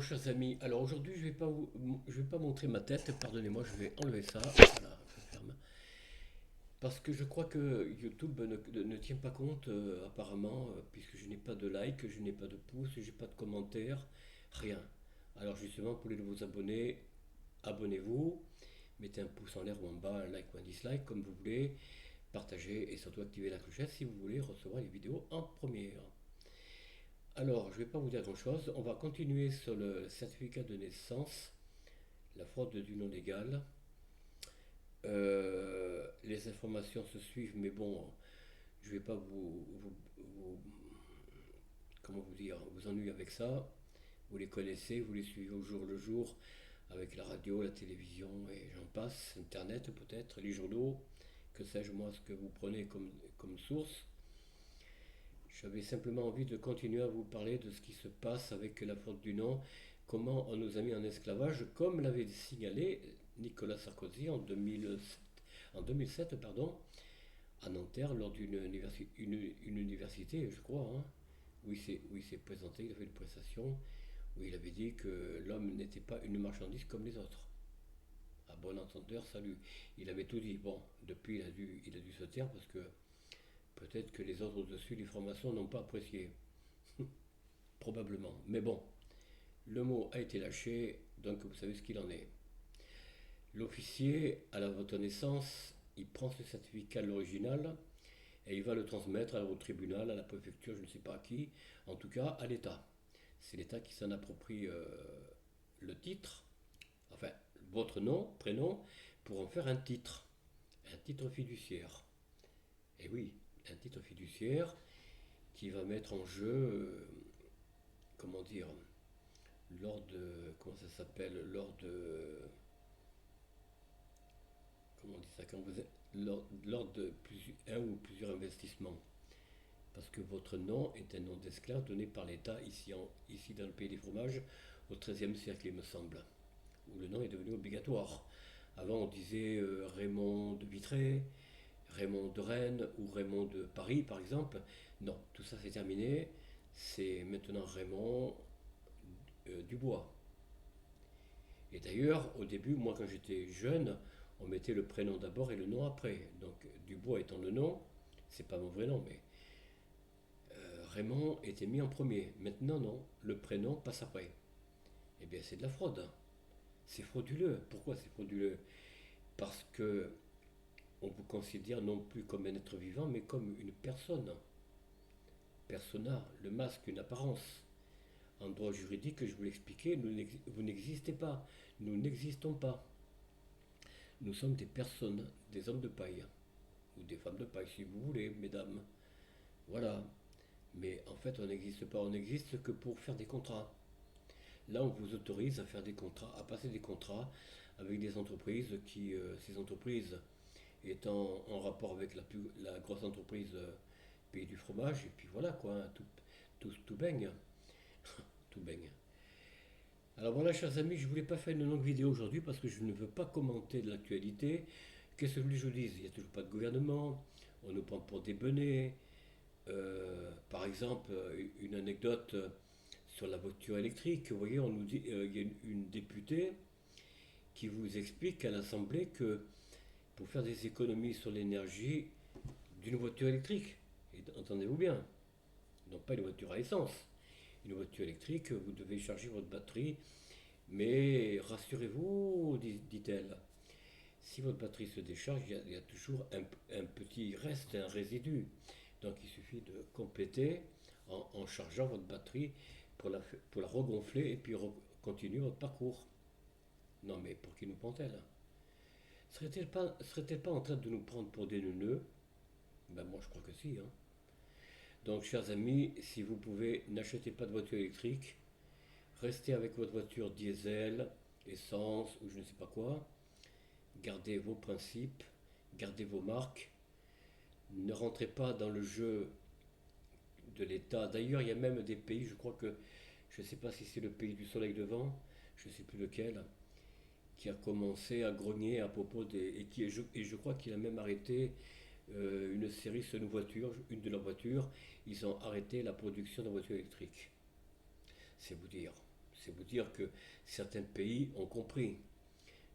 chers amis, alors aujourd'hui je vais pas montrer ma tête, pardonnez-moi, je vais enlever ça, voilà, je ferme. Parce que je crois que YouTube ne tient pas compte apparemment, puisque je n'ai pas de like, je n'ai pas de pouces, je n'ai pas de commentaires, rien. Alors justement, pour les nouveaux abonnés, abonnez-vous, mettez un pouce en l'air ou en bas, un like ou un dislike, comme vous voulez, partagez et surtout activez la clochette si vous voulez recevoir les vidéos en première. Alors, je ne vais pas vous dire grand-chose. On va continuer sur le certificat de naissance, la fraude du non légal. Les informations se suivent, mais bon, je ne vais pas comment vous dire, vous ennuyer avec ça. Vous les connaissez, vous les suivez au jour le jour avec la radio, la télévision et j'en passe, Internet peut-être, les journaux, que sais-je moi, ce que vous prenez comme source. J'avais simplement envie de continuer à vous parler de ce qui se passe avec la fraude du nom, comment on nous a mis en esclavage, comme l'avait signalé Nicolas Sarkozy en 2007 pardon, à Nanterre lors une université, je crois, hein, où il s'est présenté, il a fait une prestation, où il avait dit que l'homme n'était pas une marchandise comme les autres. À bon entendeur, salut. Il avait tout dit. Bon, depuis il a dû se taire parce que peut-être que les autres au-dessus des formations n'ont pas apprécié. Probablement. Mais bon, le mot a été lâché, donc vous savez ce qu'il en est. L'officier, à la votre naissance, il prend ce certificat, l'original, et il va le transmettre au tribunal, à la préfecture, je ne sais pas à qui, en tout cas à l'État. C'est l'État qui s'en approprie le titre, enfin votre nom, prénom, pour en faire un titre fiduciaire. Et oui, un titre fiduciaire qui va mettre en jeu, comment dire, lors de, comment ça s'appelle, lors de, comment on dit ça, quand vous êtes, lors de un ou plusieurs investissements. Parce que votre nom est un nom d'esclave donné par l'État ici dans le pays des fromages au XIIIe siècle, il me semble, où le nom est devenu obligatoire. Avant, on disait Raymond de Vitré, Raymond de Rennes ou Raymond de Paris, par exemple. Non, tout ça c'est terminé. C'est maintenant Raymond Dubois. Et d'ailleurs, au début, moi quand j'étais jeune, on mettait le prénom d'abord et le nom après. Donc Dubois étant le nom, c'est pas mon vrai nom, mais Raymond était mis en premier. Maintenant, non, le prénom passe après. Eh bien, c'est de la fraude. C'est frauduleux. Pourquoi c'est frauduleux? Parce que on vous considère non plus comme un être vivant, mais comme une personne. Persona, le masque, une apparence. En droit juridique, je vous l'expliquais, vous n'existez pas. Nous n'existons pas. Nous sommes des personnes, des hommes de paille, ou des femmes de paille, si vous voulez, mesdames. Voilà. Mais en fait, on n'existe pas. On n'existe que pour faire des contrats. Là, on vous autorise à faire des contrats, à passer des contrats avec des entreprises ces entreprises étant en rapport avec la grosse entreprise pays du fromage, et puis voilà quoi, hein, tout baigne, tout baigne. Alors voilà, chers amis, je ne voulais pas faire une longue vidéo aujourd'hui parce que je ne veux pas commenter de l'actualité. Qu'est-ce que je vous dis? Il n'y a toujours pas de gouvernement, on nous prend pour des benets. Par exemple, une anecdote sur la voiture électrique. Vous voyez, on nous dit, il y a une députée qui vous explique à l'Assemblée que pour faire des économies sur l'énergie d'une voiture électrique, et entendez-vous bien, non pas une voiture à essence, une voiture électrique, vous devez charger votre batterie, mais rassurez-vous, dit-elle, si votre batterie se décharge, il y a toujours un petit reste, un résidu. Donc il suffit de compléter en chargeant votre batterie pour la regonfler et puis continuer votre parcours. Non mais pour qui nous prend-elle? Serait-elle pas en train de nous prendre pour des neuneux? Ben moi je crois que si. Hein. Donc chers amis, si vous pouvez, n'achetez pas de voiture électrique, restez avec votre voiture diesel, essence ou je ne sais pas quoi, gardez vos principes, gardez vos marques, ne rentrez pas dans le jeu de l'État. D'ailleurs, il y a même des pays, je crois que, je ne sais pas si c'est le pays du soleil levant, je ne sais plus lequel, qui a commencé à grogner à propos des... Et je crois qu'il a même arrêté une série sur une voiture, une de leurs voitures, ils ont arrêté la production de voitures électriques. C'est vous dire. C'est vous dire que certains pays ont compris.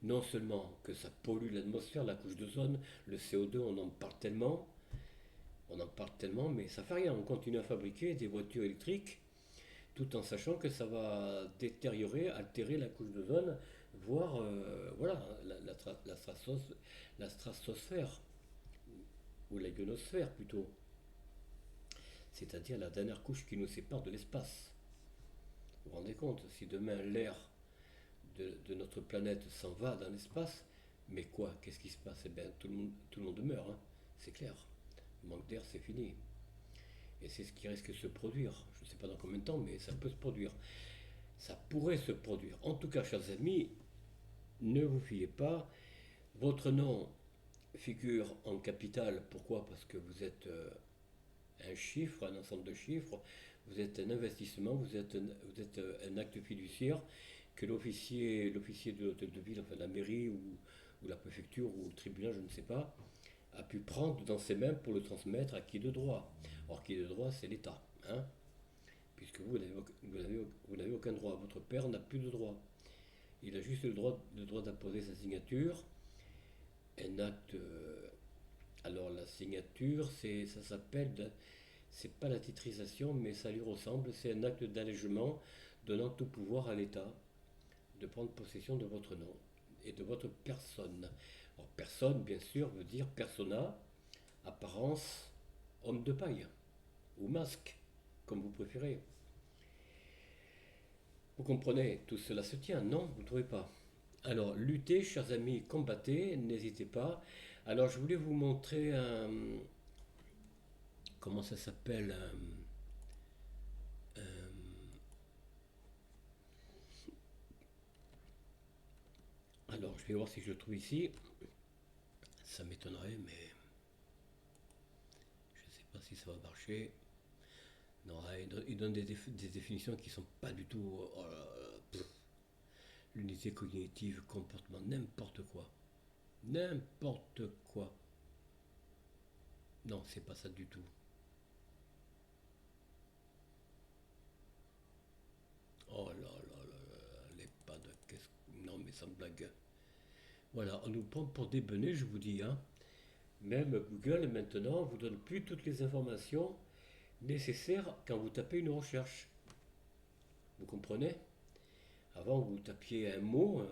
Non seulement que ça pollue l'atmosphère, la couche d'ozone, le CO2, on en parle tellement, mais ça fait rien. On continue à fabriquer des voitures électriques tout en sachant que ça va détériorer, altérer la couche d'ozone, voire voilà, la stratosphère, ou la ionosphère plutôt, c'est-à-dire la dernière couche qui nous sépare de l'espace. Vous vous rendez compte, si demain l'air de notre planète s'en va dans l'espace, mais quoi, qu'est-ce qui se passe? Eh bien, tout le monde meurt, hein, c'est clair. Le manque d'air, c'est fini. Et c'est ce qui risque de se produire. Je ne sais pas dans combien de temps, mais ça peut se produire. Ça pourrait se produire. En tout cas, chers amis, ne vous fiez pas. Votre nom figure en capital. Pourquoi? Parce que vous êtes un chiffre, un ensemble de chiffres. Vous êtes un investissement, vous êtes un acte fiduciaire que l'officier de l'hôtel de ville, enfin la mairie ou la préfecture ou le tribunal, je ne sais pas, a pu prendre dans ses mains pour le transmettre à qui de droit. Or, qui de droit, c'est l'État, hein, puisque vous n'avez aucun droit. Votre père n'a plus de droit. Il a juste le droit d'apposer sa signature. Un acte. Alors, la signature, ça s'appelle. C'est pas la titrisation, mais ça lui ressemble. C'est un acte d'allègement donnant tout pouvoir à l'État de prendre possession de votre nom et de votre personne. Alors, personne, bien sûr, veut dire persona, apparence, homme de paille ou masque, comme vous préférez. Vous comprenez, tout cela se tient, non? Vous ne trouvez pas? Alors, luttez, chers amis, combattez, n'hésitez pas. Alors, je voulais vous montrer un. Comment ça s'appelle Alors, je vais voir si je le trouve ici. Ça m'étonnerait, mais je ne sais pas si ça va marcher. Non, il donne des définitions qui ne sont pas du tout. Oh là là, l'unité cognitive, comportement, n'importe quoi. N'importe quoi. Non, c'est pas ça du tout. Oh là là là là, les pas de qu'est-ce. Non, mais sans blague. Voilà, on nous prend pour des benets, je vous dis, hein. Même Google maintenant vous donne plus toutes les informations nécessaires quand vous tapez une recherche. Vous comprenez? Avant, vous tapiez un mot,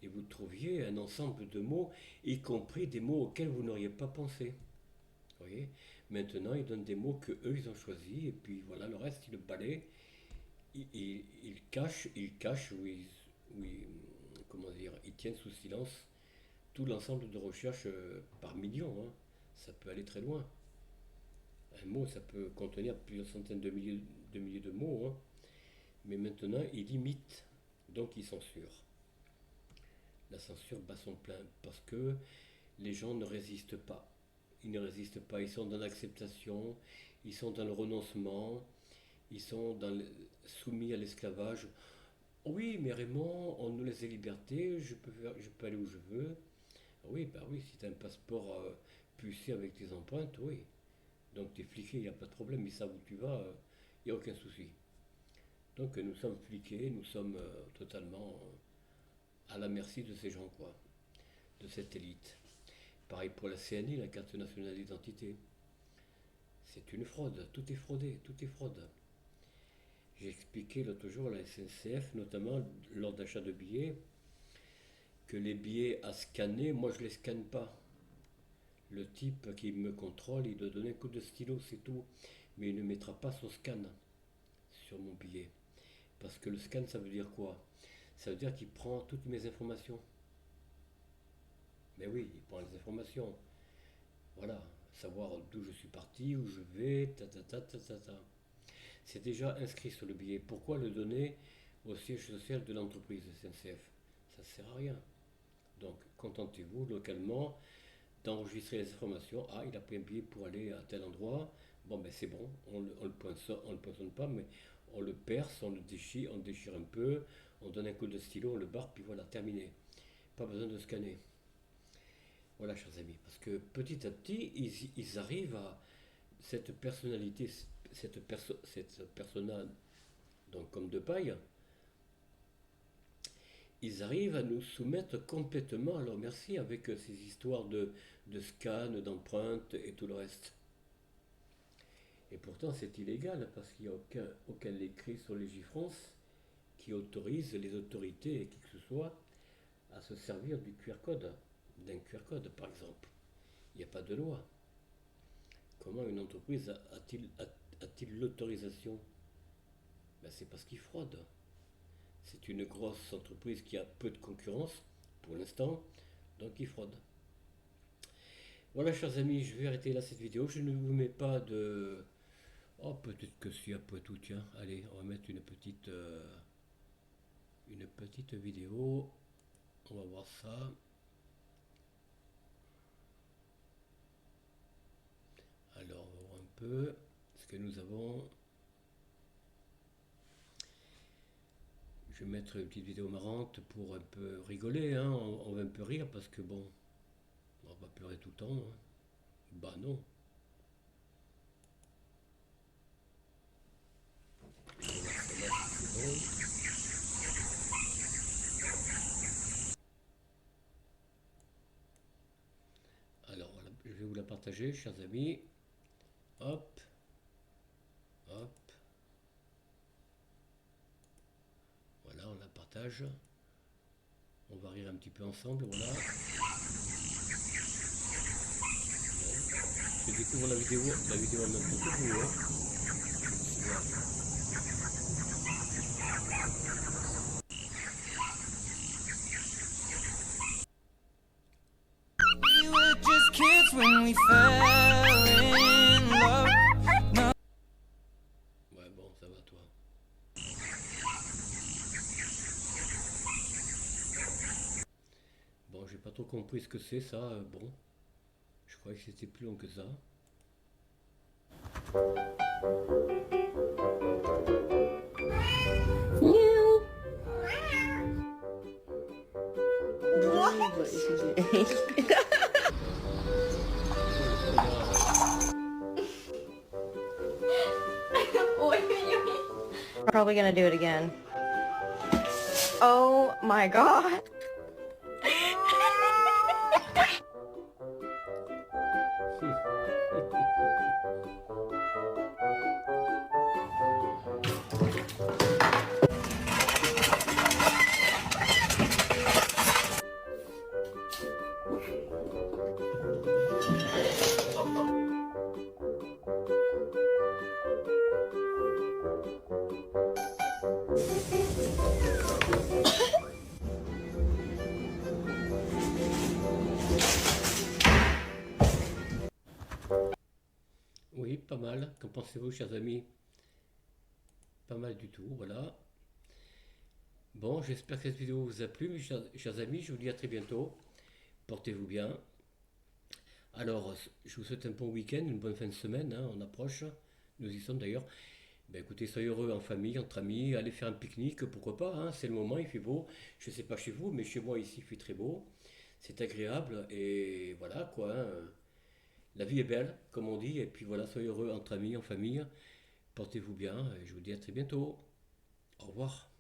et vous trouviez un ensemble de mots, y compris des mots auxquels vous n'auriez pas pensé. Vous voyez? Maintenant, ils donnent des mots que eux ils ont choisis, et puis voilà, le reste, ils le balayent. Ils cachent, comment dire, ils tiennent sous silence tout l'ensemble de recherches par millions, hein. Ça peut aller très loin. Un mot, ça peut contenir plusieurs centaines de milliers de mots, hein. Mais maintenant, ils limitent, donc ils censurent. La censure bat son plein parce que les gens ne résistent pas. Ils ne résistent pas, ils sont dans l'acceptation, ils sont dans le renoncement, ils sont soumis à l'esclavage. Oui, mais Raymond, on nous laisse des libertés, je peux aller où je veux. Oui, bah oui, si tu as un passeport pucé avec tes empreintes, oui. Donc tu es fliqué, il n'y a pas de problème, ils savent où tu vas, il n'y a aucun souci. Donc nous sommes fliqués, nous sommes totalement à la merci de ces gens, quoi, de cette élite. Pareil pour la CNI, la carte nationale d'identité. C'est une fraude, tout est fraudé, tout est fraude. J'ai expliqué l'autre jour à la SNCF, notamment lors d'achat de billets, que les billets à scanner, moi je ne les scanne pas. Le type qui me contrôle, il doit donner un coup de stylo, c'est tout. Mais il ne mettra pas son scan sur mon billet. Parce que le scan, ça veut dire quoi? Ça veut dire qu'il prend toutes mes informations. Mais oui, il prend les informations. Voilà, savoir d'où je suis parti, où je vais, ta ta ta ta ta ta. C'est déjà inscrit sur le billet. Pourquoi le donner au siège social de l'entreprise SNCF? Ça ne sert à rien. Donc, contentez-vous localement d'enregistrer les informations. Ah, il a pris un billet pour aller à tel endroit. Bon, ben c'est bon, on le poinçonne pas, mais on le perce, on le déchire un peu, on donne un coup de stylo, on le barre, puis voilà, terminé. Pas besoin de scanner. Voilà, chers amis, parce que petit à petit, ils arrivent à cette personnalité, cette persona, donc comme de paille. ils arrivent à nous soumettre complètement à leur merci avec ces histoires de scan, d'empreintes et tout le reste. Et pourtant, c'est illégal parce qu'il n'y a aucun écrit sur Légifrance qui autorise les autorités et qui que ce soit à se servir du QR code, d'un QR code par exemple. Il n'y a pas de loi. Comment une entreprise a-t-il l'autorisation? Ben, c'est parce qu'il fraude. C'est une grosse entreprise qui a peu de concurrence pour l'instant, donc il fraude. Voilà, chers amis, je vais arrêter là cette vidéo. Je ne vous mets pas de... Oh, peut-être que si, après tout, tiens. Allez, on va mettre une petite vidéo. On va voir ça. Alors, on va voir un peu ce que nous avons. Je vais mettre une petite vidéo marrante pour un peu rigoler, hein. On va un peu rire parce que bon, on va pas pleurer tout le temps, hein. Bah non. Je vais voir celle-là si c'est bon. Alors voilà, je vais vous la partager, chers amis. Hop, hop. Voilà, on la partage. On va rire un petit peu ensemble, voilà. Bon. Je découvre la vidéo en même temps que vous, hein. Voilà. We were just kids when we fell in love. Ouais, bon, ça va toi. Bon, j'ai pas trop compris ce que c'est ça, bon. Je croyais que c'était plus long que ça. Probably gonna do it again. Oh my god. Oui, pas mal. Qu'en pensez-vous, chers amis? Pas mal du tout, voilà. Bon, j'espère que cette vidéo vous a plu, mes chers amis. Je vous dis à très bientôt. Portez-vous bien. Alors, je vous souhaite un bon week-end, une bonne fin de semaine, hein, on approche. Nous y sommes d'ailleurs. Ben écoutez, soyez heureux en famille, entre amis, allez faire un pique-nique, pourquoi pas, hein, c'est le moment, il fait beau. Je ne sais pas chez vous, mais chez moi ici il fait très beau. C'est agréable et voilà quoi, hein. La vie est belle, comme on dit, et puis voilà, soyez heureux entre amis, en famille. Portez-vous bien et je vous dis à très bientôt. Au revoir.